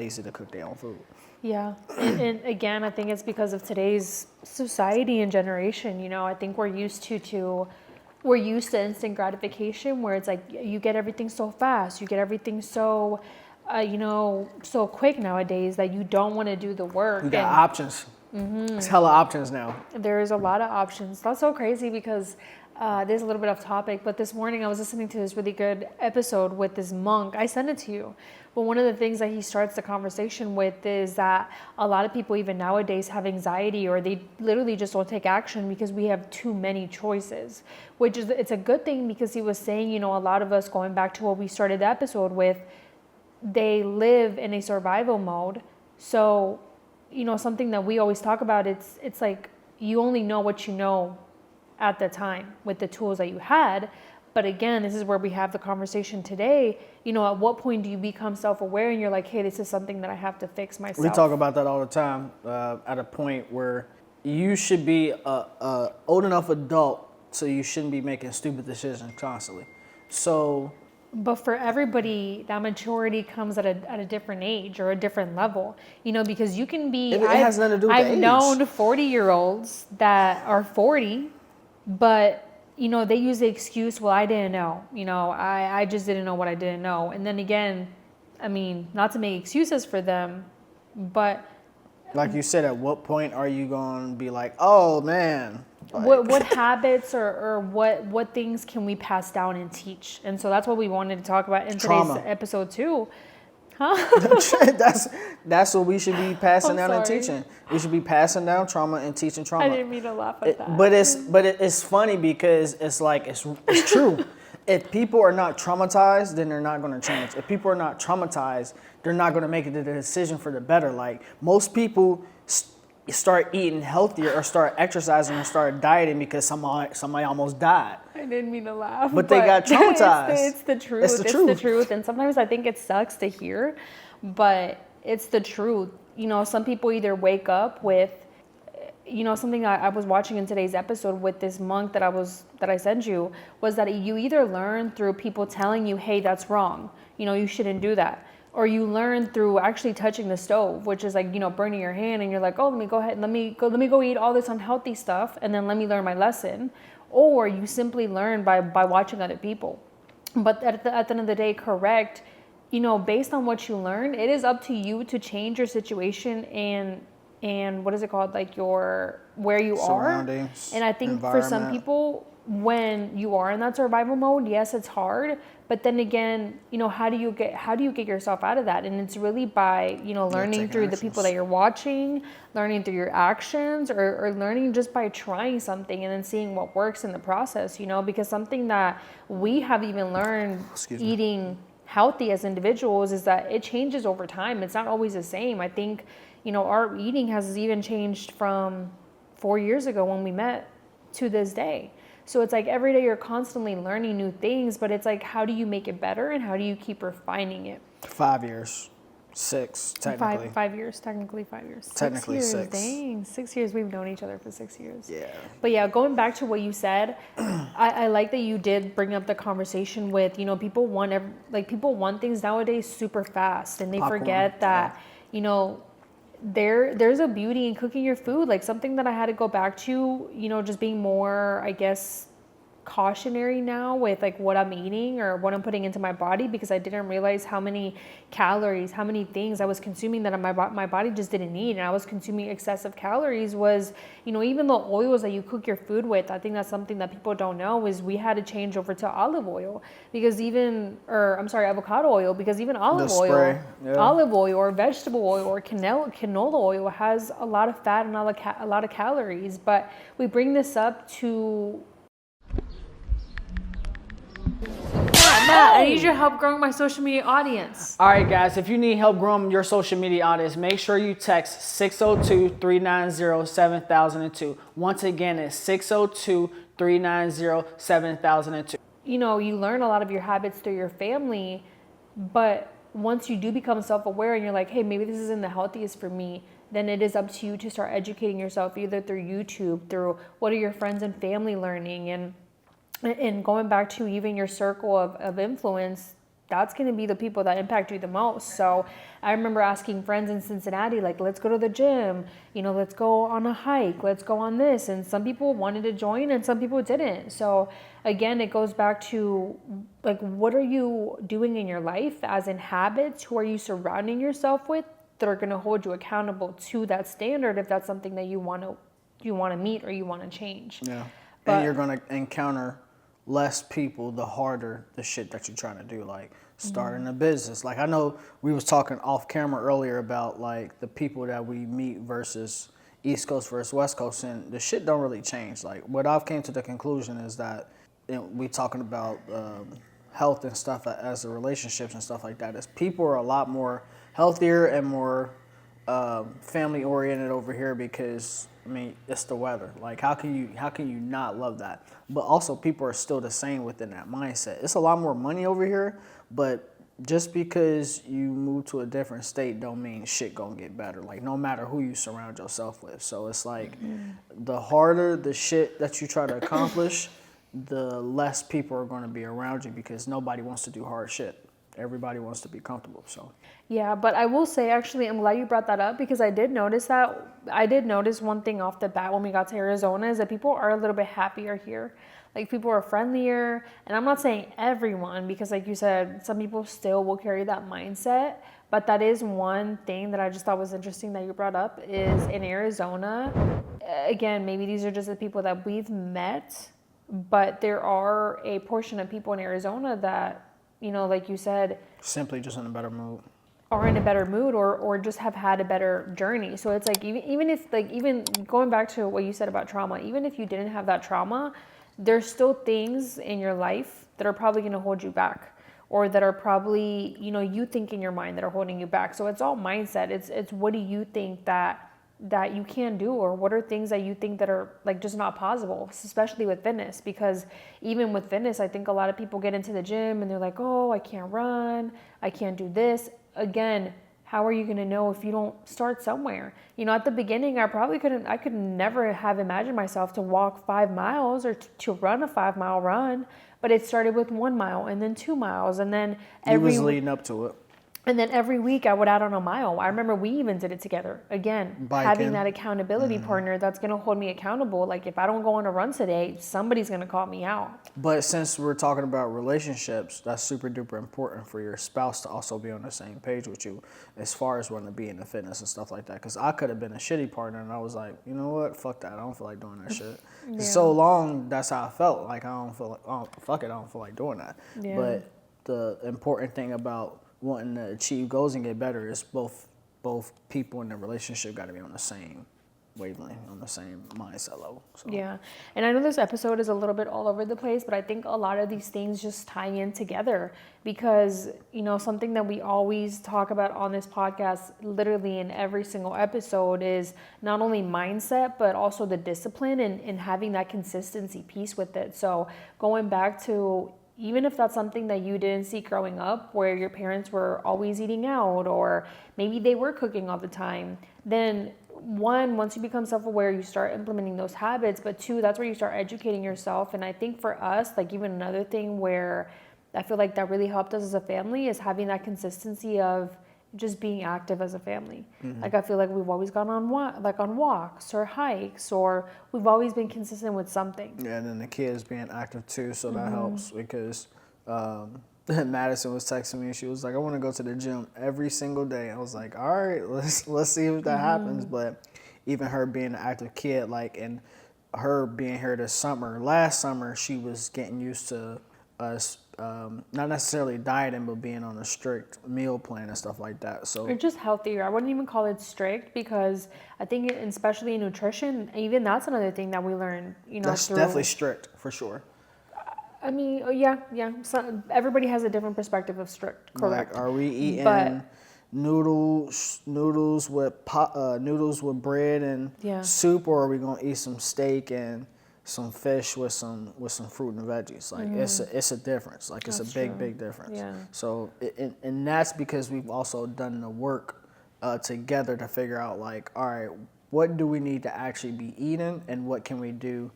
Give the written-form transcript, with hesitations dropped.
lazy to cook their own food. Yeah. And again, I think it's because of today's society and generation. You know, I think we're used to instant gratification, where it's like you get everything so fast, you get everything so, so quick nowadays that you don't want to do the work. You got options. It's hella options now. There's a lot of options. That's so crazy because there's a little bit off topic, but this morning I was listening to this really good episode with this monk. I sent it to you. But one of the things that he starts the conversation with is that a lot of people even nowadays have anxiety, or they literally just don't take action because we have too many choices, which is, it's a good thing, because he was saying, you know, a lot of us, going back to what we started the episode with, they live in a survival mode. So, you know, something that we always talk about, it's like you only know what you know at the time with the tools that you had. But again, this is where we have the conversation today. You know, at what point do you become self-aware and you're like, hey, this is something that I have to fix myself? We talk about that all the time, at a point where you should be a old enough adult, so you shouldn't be making stupid decisions constantly. So, but for everybody, that maturity comes at a different age or a different level, you know, because you can be, it has nothing to do with I've age. known 40-year-olds that are 40, but you know, they use the excuse, well, I didn't know, you know, I just didn't know what I didn't know. And then again, I mean, not to make excuses for them, but like you said, at what point are you going to be like, oh man, like, what habits or what things can we pass down and teach? And so that's what we wanted to talk about in today's episode too. Huh? that's what we should be passing down and sorry. teaching. We should be passing down trauma and teaching trauma. I didn't mean to laugh at that. But it's funny because it's like it's true. If people are not traumatized, then they're not going to change. If people are not traumatized, they're not going to make the decision for the better. Like most people start eating healthier or start exercising or start dieting because somebody almost died. I didn't mean to laugh. But they got traumatized. It's the truth. It's the truth. And sometimes I think it sucks to hear, but it's the truth. You know, some people either wake up with, you know, something I was watching in today's episode with this monk that I sent you, was that you either learn through people telling you, hey, that's wrong. You know, you shouldn't do that. Or you learn through actually touching the stove, which is like, you know, burning your hand, and you're like, oh, let me go ahead, let me go eat all this unhealthy stuff, and then let me learn my lesson. Or you simply learn by watching other people. But at the end of the day, correct, you know, based on what you learn, it is up to you to change your situation and what is it called, like where you are. And I think for some people, when you are in that survival mode, yes, it's hard, but then again, you know, how do you get yourself out of that? And it's really by, you know, learning through the people that you're watching, learning through your actions, or learning just by trying something and then seeing what works in the process, you know, because something that we have even learned eating healthy as individuals is that it changes over time. It's not always the same. I think, you know, our eating has even changed from 4 years ago when we met to this day. So it's like every day you're constantly learning new things, but it's like, how do you make it better and how do you keep refining it? 5 years. 6, technically. 5 years, technically 5 years. Technically 6 years, 6. dang, 6 years. We've known each other for 6 years. Yeah. But yeah, going back to what you said, I like that you did bring up the conversation with, you know, people want things nowadays super fast, and they forget that, you know, there's a beauty in cooking your food. Like something that I had to go back to, you know, just being more, I guess, cautionary now with like what I'm eating or what I'm putting into my body, because I didn't realize how many calories, how many things I was consuming that my body just didn't need, and I was consuming excessive calories. Was, you know, even the oils that you cook your food with, I think that's something that people don't know, is we had to change over to olive oil, because avocado oil, because even olive oil or vegetable oil or canola oil has a lot of fat and a lot of calories. But we bring this up to Matt, I need your help growing my social media audience. All right, guys, if you need help growing your social media audience, make sure you text 602-390-7002. Once again, it's 602-390-7002. You know, you learn a lot of your habits through your family, but once you do become self-aware and you're like, hey, maybe this isn't the healthiest for me, then it is up to you to start educating yourself either through YouTube, through what are your friends and family learning, and going back to even your circle of influence, that's going to be the people that impact you the most. So I remember asking friends in Cincinnati, like, let's go to the gym, let's go on a hike, let's go on this. And some people wanted to join and some people didn't. So again, it goes back to like, what are you doing in your life as in habits? Who are you surrounding yourself with that are going to hold you accountable to that standard if that's something that you want to meet or you want to change. Yeah. And you're going to encounter less people the harder the shit that you're trying to do, like starting a business. Like I know we was talking off camera earlier about like the people that we meet versus East Coast versus West Coast, and the shit don't really change. Like what I've came to the conclusion is that we talking about health and stuff as the relationships and stuff like that, is people are a lot more healthier and more family oriented over here because I mean it's the weather. Like how can you not love that? But also people are still the same within that mindset. It's a lot more money over here, but just because you move to a different state don't mean shit gonna get better. Like no matter who you surround yourself with. So it's like the harder the shit that you try to accomplish, the less people are gonna be around you because nobody wants to do hard shit. Everybody wants to be comfortable. So yeah, but I will say, actually, I'm glad you brought that up because I did notice one thing off the bat when we got to Arizona is that people are a little bit happier here. Like people are friendlier, and I'm not saying everyone because like you said, some people still will carry that mindset, but that is one thing that I just thought was interesting that you brought up is in Arizona, again, maybe these are just the people that we've met, but there are a portion of people in Arizona that, like you said, simply just in a better mood. Are in a better mood or just have had a better journey. So it's like even going back to what you said about trauma, even if you didn't have that trauma, there's still things in your life that are probably going to hold you back or that are probably, you think in your mind that are holding you back. So it's all mindset. It's what do you think that you can do, or what are things that you think that are like just not possible, especially with fitness, because even with fitness, I think a lot of people get into the gym and they're like, oh, I can't run, I can't do this. Again, how are you going to know if you don't start somewhere? At the beginning, I could never have imagined myself to walk 5 miles or to run a 5-mile run, but it started with 1 mile and then 2 miles. And then you was leading up to it. And then every week I would add on a mile. I remember we even did it together. Again, having that accountability partner that's going to hold me accountable. Like if I don't go on a run today, somebody's going to call me out. But since we're talking about relationships, that's super duper important for your spouse to also be on the same page with you as far as wanting to be in the fitness and stuff like that. Because I could have been a shitty partner and I was like, you know what? Fuck that. I don't feel like doing that shit. Yeah. So long, that's how I felt. Like I don't feel like doing that. Yeah. But the important thing about wanting to achieve goals and get better is both people in the relationship got to be on the same wavelength, on the same mindset level. So. Yeah, and I know this episode is a little bit all over the place, but I think a lot of these things just tie in together because, something that we always talk about on this podcast, literally in every single episode, is not only mindset, but also the discipline and having that consistency piece with it. So going back to, even if that's something that you didn't see growing up, where your parents were always eating out, or maybe they were cooking all the time, then one, once you become self-aware, you start implementing those habits, but two, that's where you start educating yourself. And I think for us, like even another thing where I feel like that really helped us as a family is having that consistency of just being active as a family. Mm-hmm. Like I feel like we've always gone on walks or hikes, or we've always been consistent with something. Yeah, and then the kids being active too, so that helps because Madison was texting me and she was like, I want to go to the gym every single day. I was like, all right, let's see if that happens. But even her being an active kid, like, and her being here this summer, last summer she was getting used to us not necessarily dieting, but being on a strict meal plan and stuff like that. So or just healthier. I wouldn't even call it strict because I think, especially in nutrition, even that's another thing that we learn. That's definitely strict for sure. I mean, yeah. So everybody has a different perspective of strict. Correct. Like, are we eating noodles with bread and soup, or are we gonna eat some steak and some fish with some fruit and veggies? Like it's a difference. Like it's a big difference. Yeah. So and that's because we've also done the work together to figure out like, all right, what do we need to actually be eating and what can we do